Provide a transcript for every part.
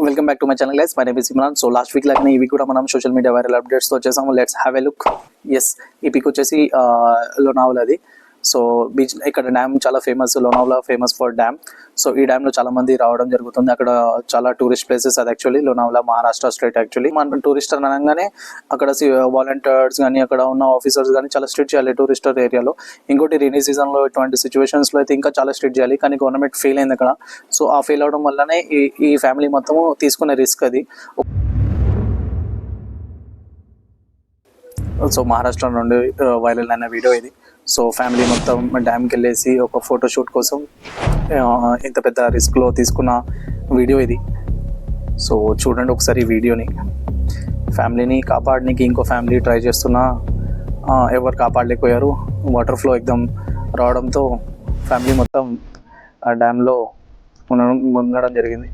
Welcome back to my channel guys. My name is Imran. So last week లాగానే ఈ week కూడా మనం social media viral updates తో వచ్చేసాము. Let's have a look. Yes, ఈ pic వచ్చేసి లోనావాలా అది. సో బీచ్ ఇక్కడ డ్యామ్ చాలా famous. Lonavala famous for dam. So ఈ డ్యామ్ లో చాలా మంది రావడం జరుగుతుంది. అక్కడ చాలా టూరిస్ట్ ప్లేసెస్ అది. Actually Lonavala Maharashtra state. Actually మన టూరిస్ట్ అనగానే అక్కడ వాలంటీర్స్ కానీ అక్కడ ఉన్న ఆఫీసర్స్ కానీ చాలా స్ట్రిక్ట్ చేయాలి టూరిస్టర్ ఏరియాలో. ఇంకోటి రైనీ సీజన్ లో ఇటువంటి సిచ్యువేషన్స్ లో అయితే ఇంకా చాలా స్ట్రిక్ట్ చేయాలి. కానీ గవర్నమెంట్ ఫెయిల్ అయింది అక్కడ. సో ఆ ఫెయిల్ అవడం వల్లనే ఈ ఫ్యామిలీ మొత్తం తీసుకునే రిస్క్ అది. సో మహారాష్ట్ర నుండి వైరల్ అయిన వీడియో ఇది. సో ఫ్యామిలీ మొత్తం డ్యామ్కి వెళ్ళేసి ఒక ఫోటోషూట్ కోసం ఇంత పెద్ద రిస్క్లో తీసుకున్న వీడియో ఇది. సో చూడండి ఒకసారి ఈ వీడియోని. ఫ్యామిలీని కాపాడడానికి ఇంకో ఫ్యామిలీ ట్రై చేస్తున్నా ఎవరు కాపాడలేకపోయారు. వాటర్ ఫ్లో ఎక్దమ్ రావడంతో ఫ్యామిలీ మొత్తం ఆ డ్యామ్లో ఉండడం జరిగింది.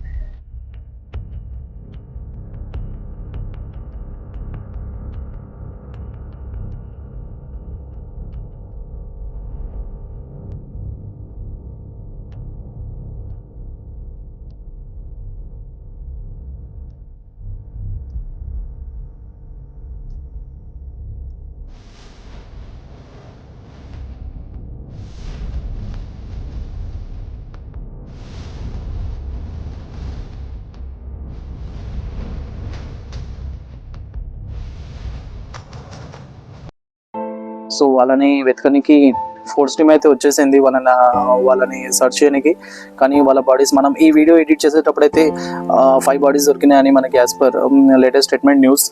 సో వాళ్ళని వెతకనికి ఫోర్స్ టీమ్ అయితే వచ్చేసింది వాళ్ళని సర్చ్ చేయడానికి. కానీ వాళ్ళ బాడీస్ మనం ఈ వీడియో ఎడిట్ చేసేటప్పుడు అయితే 5 బాడీస్ దొరికినాయని మనకి as per latest statement news.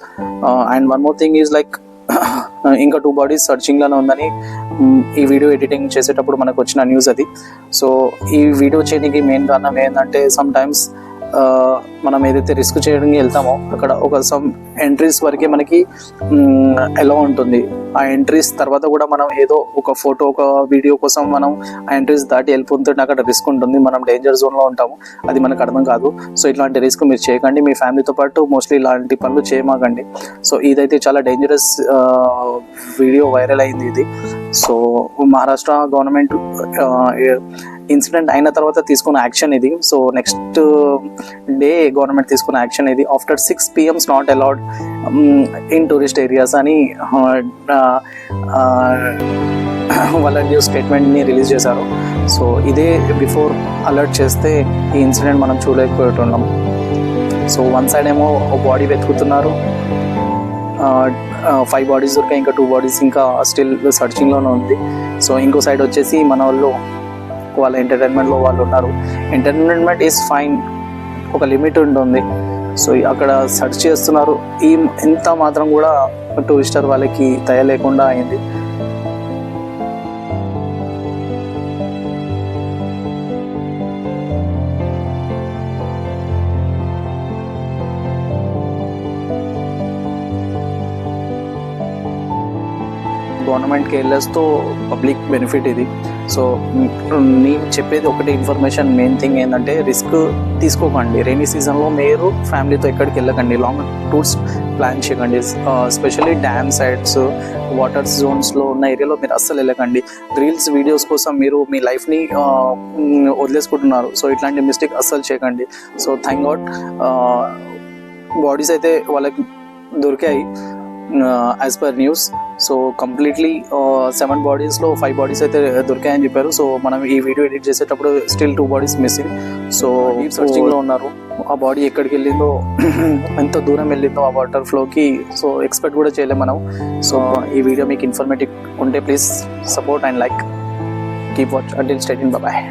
And one more thing is like ఇంకా 2 బాడీస్ సర్చింగ్ లోనే ఉందని ఈ వీడియో ఎడిటింగ్ చేసేటప్పుడు మనకు వచ్చిన న్యూస్ అది. సో ఈ వీడియో చేయడానికి మెయిన్ కారణం ఏంటంటే సమ్ టైమ్స్ మనం ఏదైతే రిస్క్ చేయడానికి వెళ్తామో అక్కడ ఒక సమ్ ఎంట్రీస్ వరకే మనకి ఎలా ఉంటుంది. ఆ ఎంట్రీస్ తర్వాత కూడా మనం ఏదో ఒక ఫోటో ఒక వీడియో కోసం మనం ఆ ఎంట్రీస్ దాటి వెళ్ళిపోతుంటే అక్కడ రిస్క్ ఉంటుంది. మనం డేంజర్ జోన్లో ఉంటాము. అది మనకు అర్థం కాదు. సో ఇట్లాంటి రిస్క్ మీరు చేయకండి. మీ ఫ్యామిలీతో పాటు మోస్ట్లీ ఇలాంటి పనులు చేయమాకండి. సో ఇదైతే చాలా డేంజరస్ వీడియో వైరల్ అయింది ఇది. సో మహారాష్ట్ర గవర్నమెంట్ ఇన్సిడెంట్ అయిన తర్వాత తీసుకున్న యాక్షన్ ఇది. సో నెక్స్ట్ డే గవర్నమెంట్ తీసుకున్న యాక్షన్ ఇది. After 6 PM not allowed in tourist areas అని వాళ్ళ న్యూస్ స్టేట్మెంట్ని రిలీజ్ చేశారు. సో ఇదే బిఫోర్ అలర్ట్ చేస్తే ఈ ఇన్సిడెంట్ మనం చూడలేకపోతున్నాం. సో వన్ సైడ్ ఏమో బాడీ వెతుకుతున్నారు, 5 బాడీస్ దొరికాయి, ఇంకా 2 బాడీస్ ఇంకా స్టిల్ సర్చింగ్లోనే ఉంది. సో ఇంకో సైడ్ వచ్చేసి మన వాళ్ళు వాళ్ళ ఎంటర్టైన్మెంట్లో వాళ్ళు ఉన్నారు. ఎంటర్టైన్మెంట్ ఈజ్ ఫైన్, ఒక లిమిట్ ఉంటుంది. సో అక్కడ సెర్చ్ చేస్తున్నారు. ఇంత మాత్రం కూడా టూరిస్టర్ వాళ్ళకి దయ లేకుండా అయింది. గవర్నమెంట్ కేర్లెస్తో పబ్లిక్ బెనిఫిట్ ఇది. సో నేను చెప్పేది ఒకటి ఇన్ఫర్మేషన్, మెయిన్ థింగ్ ఏంటంటే రిస్క్ తీసుకోకండి. రైనీ సీజన్లో మీరు ఫ్యామిలీతో ఎక్కడికి వెళ్ళకండి. లాంగ్ టూర్స్ ప్లాన్ చేయకండి. ఎస్పెషల్లీ డ్యామ్ సైడ్స్, వాటర్ జోన్స్లో ఉన్న ఏరియాలో మీరు అస్సలు వెళ్ళకండి. రీల్స్ వీడియోస్ కోసం మీరు మీ లైఫ్ని వదిలేసుకుంటున్నారు. సో ఇట్లాంటి మిస్టేక్ అస్సలు చేయకండి. సో థ్యాంక్ గాడ్ బాడీస్ అయితే వాళ్ళకి దొరికాయి as per news. So completely 7 బాడీస్లో 5 బాడీస్ అయితే దొరికాయని చెప్పారు. సో మనం ఈ వీడియో ఎడిట్ చేసేటప్పుడు still 2 bodies missing. So deep సర్చింగ్లో ఉన్నారు. ఆ బాడీ ఎక్కడికి వెళ్ళిందో, ఎంత దూరం వెళ్ళిందో ఆ వాటర్ ఫ్లోకి, సో ఎక్స్పెక్ట్ కూడా చేయలేము మనం. సో ఈ వీడియో మీకు ఇన్ఫర్మేటివ్ ఉంటే please support and like. Keep watch until stay tuned. Bye.